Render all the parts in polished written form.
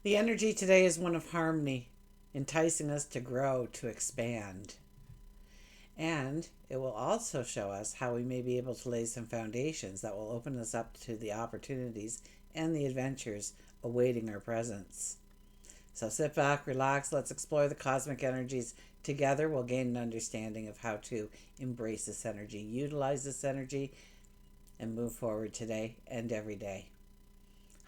The energy today is one of harmony, enticing us to grow, to expand. And it will also show us how we may be able to lay some foundations that will open us up to the opportunities and the adventures awaiting our presence. So sit back, relax, let's explore the cosmic energies. Together, we'll gain an understanding of how to embrace this energy, utilize this energy, and move forward today and every day.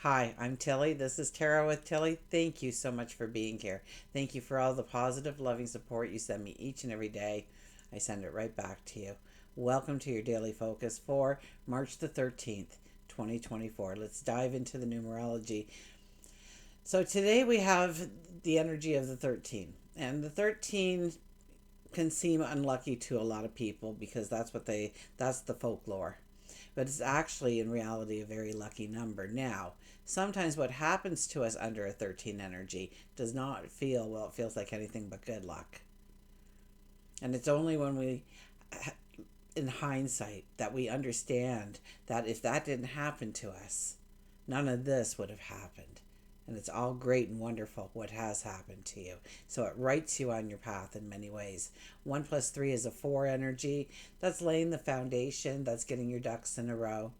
Hi, I'm Tilly. This is Tarot with Tilly. Thank you so much for being here. Thank you for all the positive, loving support you send me each and every day. I send it right back to you. Welcome to your daily focus for March the 13th, 2024. Let's dive into the numerology. So today we have the energy of the 13. And the 13 can seem unlucky to a lot of people because that's the folklore. But it's actually in reality a very lucky number. Now, sometimes what happens to us under a 13 energy does not feel, well, it feels like anything but good luck. And it's only when we, in hindsight, that we understand that if that didn't happen to us, none of this would have happened. And it's all great and wonderful what has happened to you. So it writes you on your path in many ways. 1 plus 3 is a 4 energy. That's laying the foundation, that's getting your ducks in a row.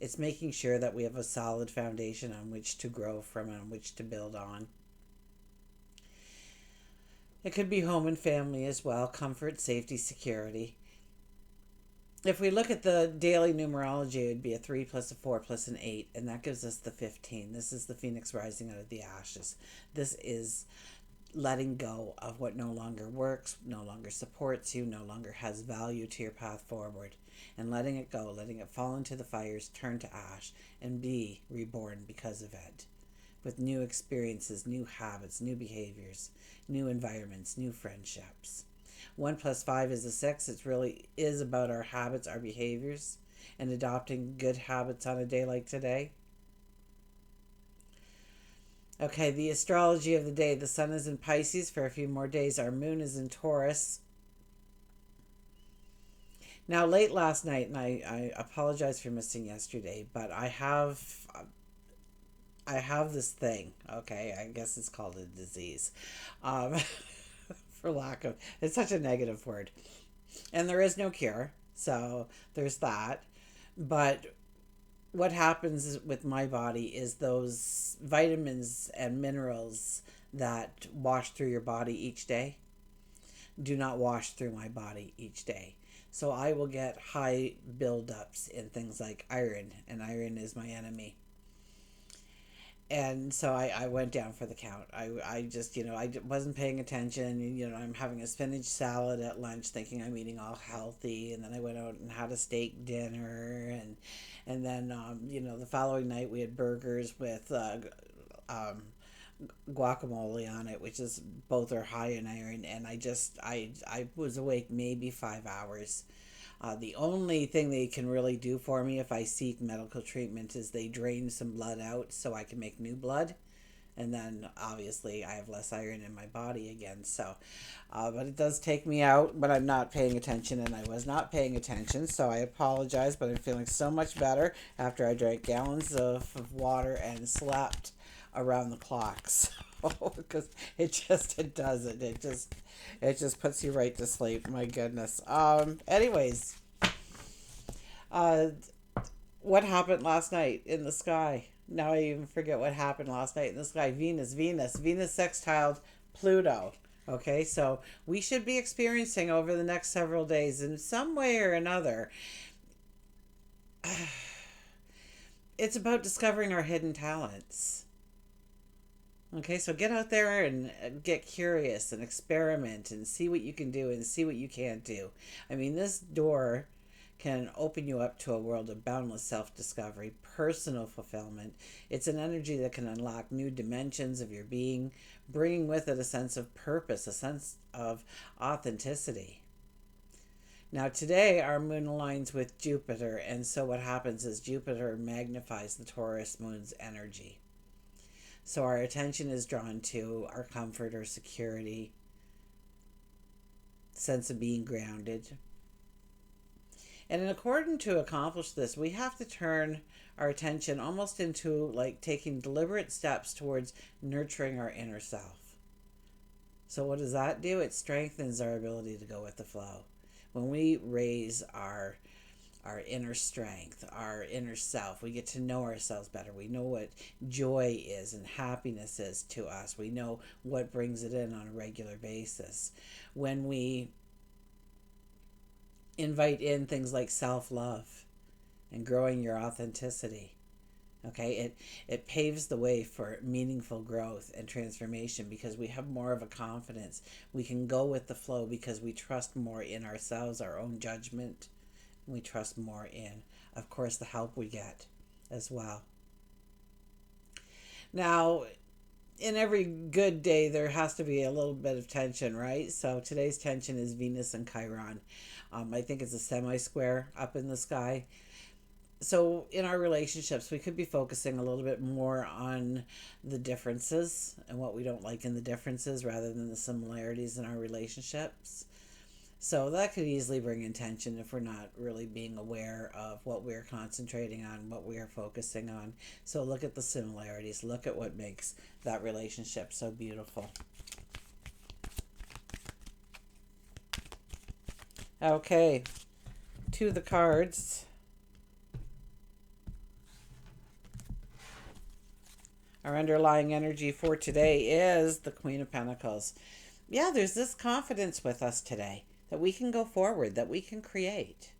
It's making sure that we have a solid foundation on which to grow from and on which to build on. It could be home and family as well, comfort, safety, security. If we look at the daily numerology, it would be a 3 plus a 4 plus an 8, and that gives us the 15. This is the phoenix rising out of the ashes. This is letting go of what no longer works, no longer supports you, no longer has value to your path forward, and letting it go, letting it fall into the fires, turn to ash, and be reborn because of it. With new experiences, new habits, new behaviors, new environments, new friendships. 1 plus 5 is a 6. It really is about our habits, our behaviors, and adopting good habits on a day like today. Okay, the astrology of the day. The sun is in Pisces for a few more days. Our moon is in Taurus. Now, late last night, and I apologize for missing yesterday, but I have this thing. Okay, I guess it's called a disease, um, for lack of. It's such a negative word, and there is no cure. So there's that. But what happens with my body is those vitamins and minerals that wash through your body each day do not wash through my body each day. So I will get high buildups in things like iron, and iron is my enemy. And so I went down for the count. I just, I wasn't paying attention. I'm having a spinach salad at lunch thinking I'm eating all healthy. And then I went out and had a steak dinner. And then, the following night we had burgers with um, guacamole on it, which is both are high in iron. And I was awake maybe 5 hours. The only thing they can really do for me if I seek medical treatment is they drain some blood out so I can make new blood. And then obviously I have less iron in my body again. So, but it does take me out, but I'm not paying attention, and I was not paying attention. So I apologize, but I'm feeling so much better after I drank gallons of water and slept around the clock. So, because it does it. It just puts you right to sleep. My goodness. Anyways, uh, what happened last night in the sky? Now I even forget what happened last night in the sky. Venus sextiled Pluto. Okay, so we should be experiencing over the next several days in some way or another. It's about discovering our hidden talents. Okay, so get out there and get curious and experiment and see what you can do and see what you can't do. I mean, this door can open you up to a world of boundless self discovery, personal fulfillment. It's an energy that can unlock new dimensions of your being, bringing with it a sense of purpose, a sense of authenticity. Now, today our moon aligns with Jupiter, and so what happens is Jupiter magnifies the Taurus moon's energy. So our attention is drawn to our comfort or security, sense of being grounded. And in order to accomplish this, we have to turn our attention almost into like taking deliberate steps towards nurturing our inner self. So what does that do? It strengthens our ability to go with the flow. When we raise our inner strength, our inner self, we get to know ourselves better. We know what joy is and happiness is to us. We know what brings it in on a regular basis. When we invite in things like self-love and growing your authenticity, okay, it paves the way for meaningful growth and transformation because we have more of a confidence. We can go with the flow because we trust more in ourselves, our own judgment. We trust more in, of course, the help we get as well. Now, in every good day, there has to be a little bit of tension, right? So today's tension is Venus and Chiron. I think it's a semi-square up in the sky. So in our relationships, we could be focusing a little bit more on the differences and what we don't like in the differences rather than the similarities in our relationships. So that could easily bring in tension if we're not really being aware of what we're concentrating on, what we are focusing on. So look at the similarities. Look at what makes that relationship so beautiful. Okay, to the cards. Our underlying energy for today is the Queen of Pentacles. Yeah, there's this confidence with us today that we can go forward, that we can create,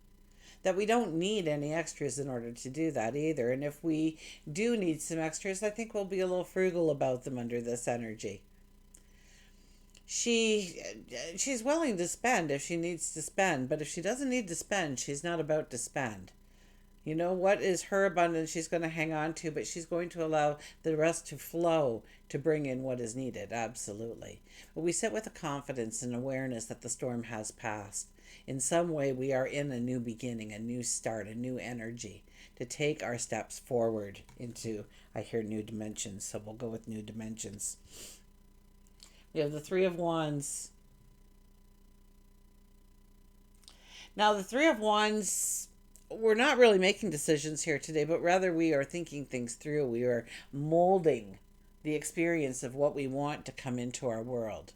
that we don't need any extras in order to do that either. And if we do need some extras, I think we'll be a little frugal about them under this energy. She's willing to spend if she needs to spend, but if she doesn't need to spend, she's not about to spend. You know what is her abundance she's going to hang on to, but she's going to allow the rest to flow to bring in what is needed. Absolutely. But we sit with a confidence and awareness that the storm has passed. In some way, we are in a new beginning, a new start, a new energy to take our steps forward into, I hear, new dimensions. So we'll go with new dimensions. We have the Three of Wands. Now, the Three of Wands, we're not really making decisions here today, but rather we are thinking things through. We are molding the experience of what we want to come into our world.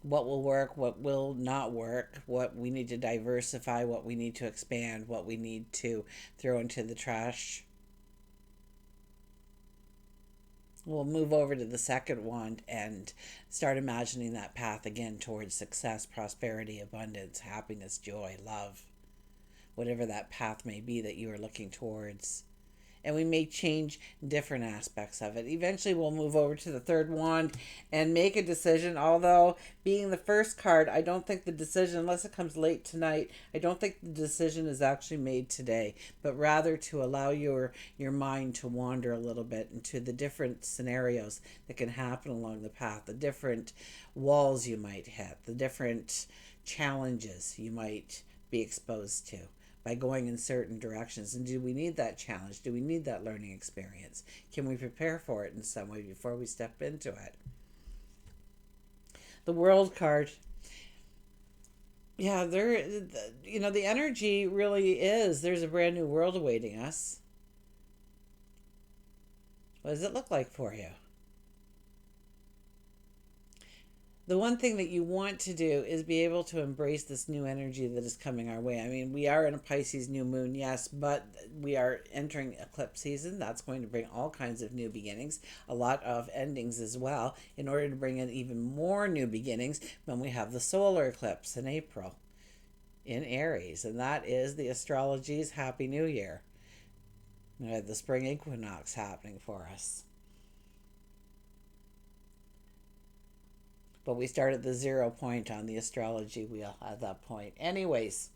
What will work, what will not work, what we need to diversify, what we need to expand, what we need to throw into the trash. We'll move over to the second wand and start imagining that path again towards success, prosperity, abundance, happiness, joy, love. Whatever that path may be that you are looking towards. And we may change different aspects of it. Eventually we'll move over to the third wand and make a decision. Although being the first card, I don't think the decision, unless it comes late tonight, I don't think the decision is actually made today. But rather to allow your mind to wander a little bit into the different scenarios that can happen along the path. The different walls you might hit. The different challenges you might be exposed to by going in certain directions. And do we need that challenge? Do we need that learning experience? Can we prepare for it in some way before we step into it? The World card. Yeah, the energy really is, there's a brand new world awaiting us. What does it look like for you? The one thing that you want to do is be able to embrace this new energy that is coming our way. I mean, we are in a Pisces new moon, yes, but we are entering eclipse season. That's going to bring all kinds of new beginnings, a lot of endings as well, in order to bring in even more new beginnings when we have the solar eclipse in April in Aries. And that is the astrology's Happy New Year. We have the spring equinox happening for us. But we start at the 0 point on the astrology wheel at that point. Anyways,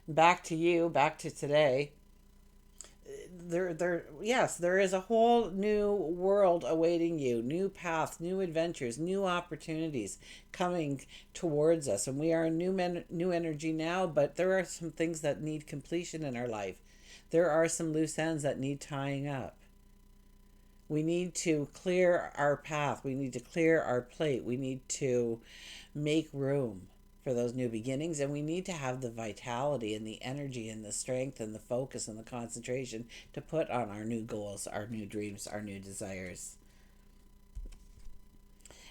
back to you, back to today. Yes, there is a whole new world awaiting you, new paths, new adventures, new opportunities coming towards us. And we are in new energy now, but there are some things that need completion in our life. There are some loose ends that need tying up. We need to clear our path. We need to clear our plate. We need to make room for those new beginnings, and we need to have the vitality and the energy and the strength and the focus and the concentration to put on our new goals, our new dreams, our new desires.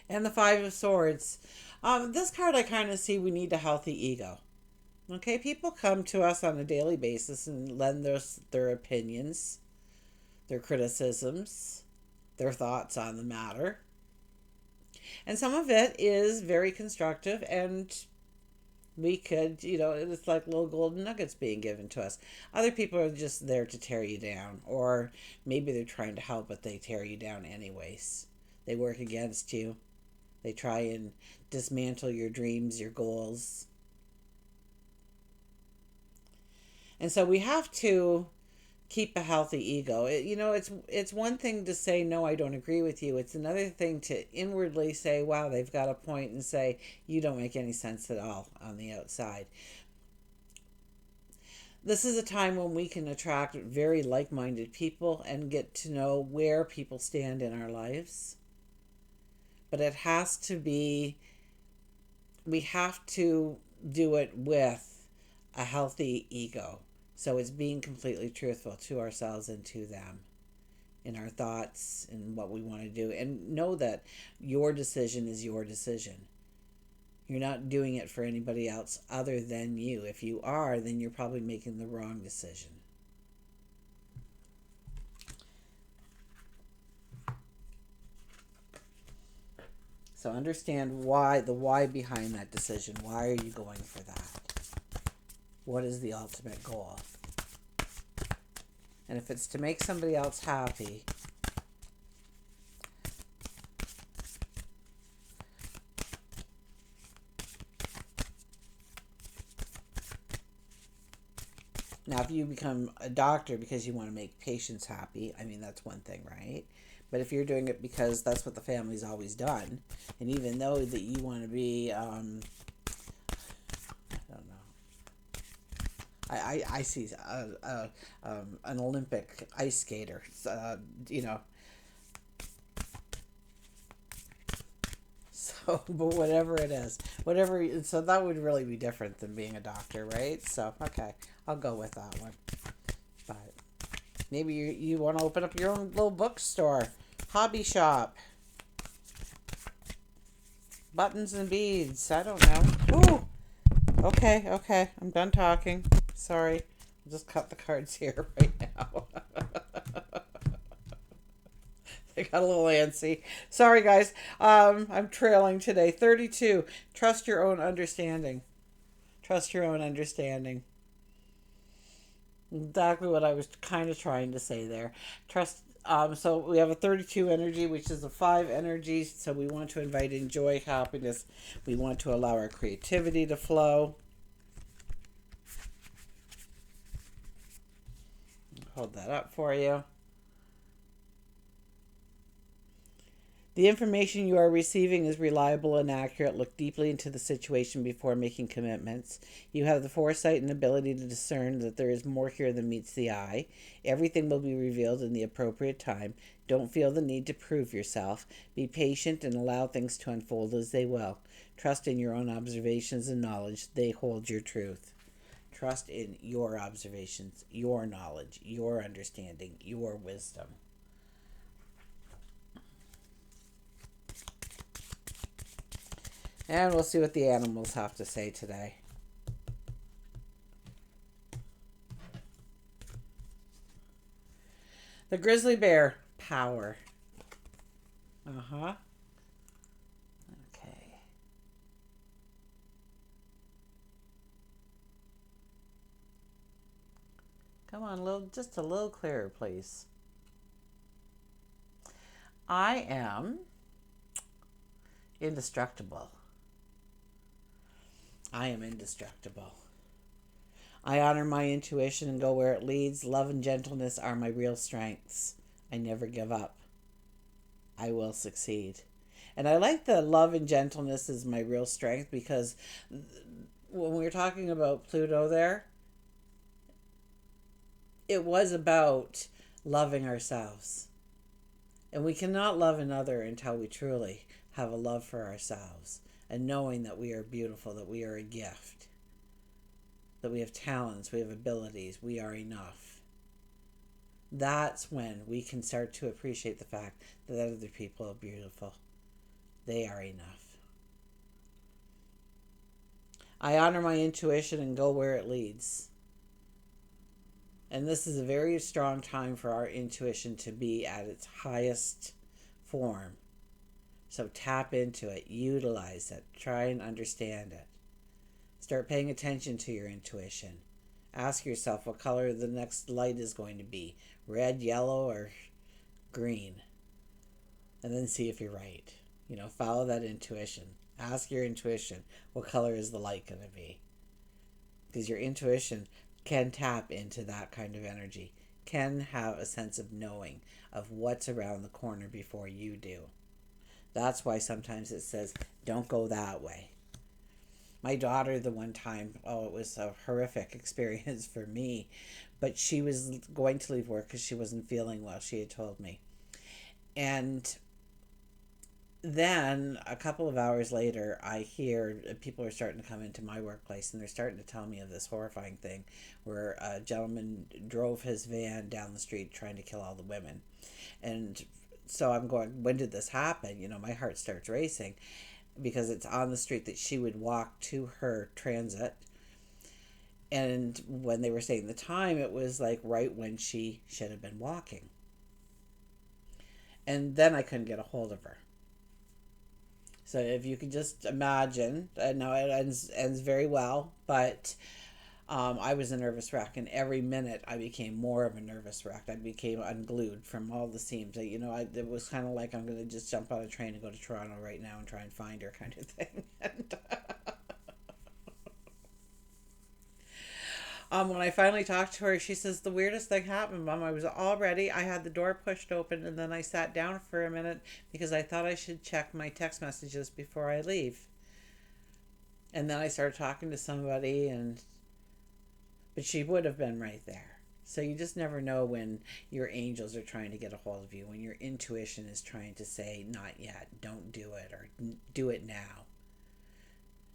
And the Five of Swords. This card I kind of see we need a healthy ego. Okay, people come to us on a daily basis and lend their opinions, their criticisms, their thoughts on the matter. And some of it is very constructive, and we could, it's like little golden nuggets being given to us. Other people are just there to tear you down, or maybe they're trying to help, but they tear you down anyways. They work against you. They try and dismantle your dreams, your goals. And so we have to keep a healthy ego. It's one thing to say, no, I don't agree with you. It's another thing to inwardly say, wow, they've got a point, and say, you don't make any sense at all on the outside. This is a time when we can attract very like-minded people and get to know where people stand in our lives. But it has to be, we have to do it with a healthy ego. So it's being completely truthful to ourselves and to them in our thoughts and what we want to do. And know that your decision is your decision. You're not doing it for anybody else other than you. If you are, then you're probably making the wrong decision. So understand the why behind that decision. Why are you going for that? What is the ultimate goal? And if it's to make somebody else happy, now if you become a doctor because you want to make patients happy, I mean, that's one thing, right? But if you're doing it because that's what the family's always done, and even though that you want to be, I don't know, I see an Olympic ice skater, So, but whatever it is, so that would really be different than being a doctor, right? So, okay, I'll go with that one. But maybe you want to open up your own little bookstore, hobby shop, buttons and beads. I don't know. Ooh. Okay. I'm done talking. Sorry. I'll just cut the cards here right now. I got a little antsy. Sorry, guys. I'm trailing today. 32. Trust your own understanding. Trust your own understanding. Exactly what I was kind of trying to say there. Trust. So we have a 32 energy, which is a 5 energy. So we want to invite in joy, happiness. We want to allow our creativity to flow. Hold that up for you. The information you are receiving is reliable and accurate. Look deeply into the situation before making commitments. You have the foresight and ability to discern that there is more here than meets the eye. Everything will be revealed in the appropriate time. Don't feel the need to prove yourself. Be patient and allow things to unfold as they will. Trust in your own observations and knowledge. They hold your truth. Trust in your observations, your knowledge, your understanding, your wisdom. And we'll see what the animals have to say today. The grizzly bear, power. Okay. Come on, just a little clearer, please. I am indestructible. I am indestructible. I honor my intuition and go where it leads. Love and gentleness are my real strengths. I never give up. I will succeed. And I like the love and gentleness is my real strength, because when we were talking about Pluto there, it was about loving ourselves. And we cannot love another until we truly have a love for ourselves. and knowing that we are beautiful, that we are a gift, that we have talents, we have abilities, we are enough. That's when we can start to appreciate the fact that other people are beautiful. They are enough. I honor my intuition and go where it leads. And this is a very strong time for our intuition to be at its highest form. So tap into it, utilize it, try and understand it. Start paying attention to your intuition. Ask yourself what color the next light is going to be, red, yellow, or green. And then see if you're right. Follow that intuition. Ask your intuition, what color is the light going to be? Because your intuition can tap into that kind of energy, can have a sense of knowing of what's around the corner before you do. That's why sometimes it says, don't go that way. My daughter, the one time, it was a horrific experience for me, but she was going to leave work because she wasn't feeling well, she had told me. And then a couple of hours later, I hear people are starting to come into my workplace, and they're starting to tell me of this horrifying thing where a gentleman drove his van down the street trying to kill all the women. And so I'm going, when did this happen? My heart starts racing because it's on the street that she would walk to her transit. And when they were saying the time, it was like right when she should have been walking. And then I couldn't get a hold of her. So if you can just imagine, I know it ends very well, but I was a nervous wreck, and every minute I became more of a nervous wreck. I became unglued from all the seams. It was kind of like I'm going to just jump on a train and go to Toronto right now and try and find her kind of thing. When I finally talked to her, she says, the weirdest thing happened, Mom. I had the door pushed open, and then I sat down for a minute because I thought I should check my text messages before I leave. And then I started talking to somebody, but she would have been right there. So you just never know when your angels are trying to get a hold of you, when your intuition is trying to say, not yet, don't do it, or do it now.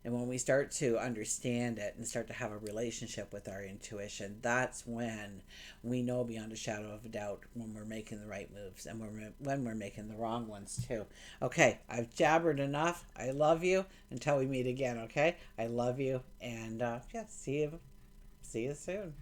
And when we start to understand it and start to have a relationship with our intuition, that's when we know beyond a shadow of a doubt when we're making the right moves and when we're making the wrong ones too. Okay, I've jabbered enough. I love you until we meet again, okay? I love you, and see you soon.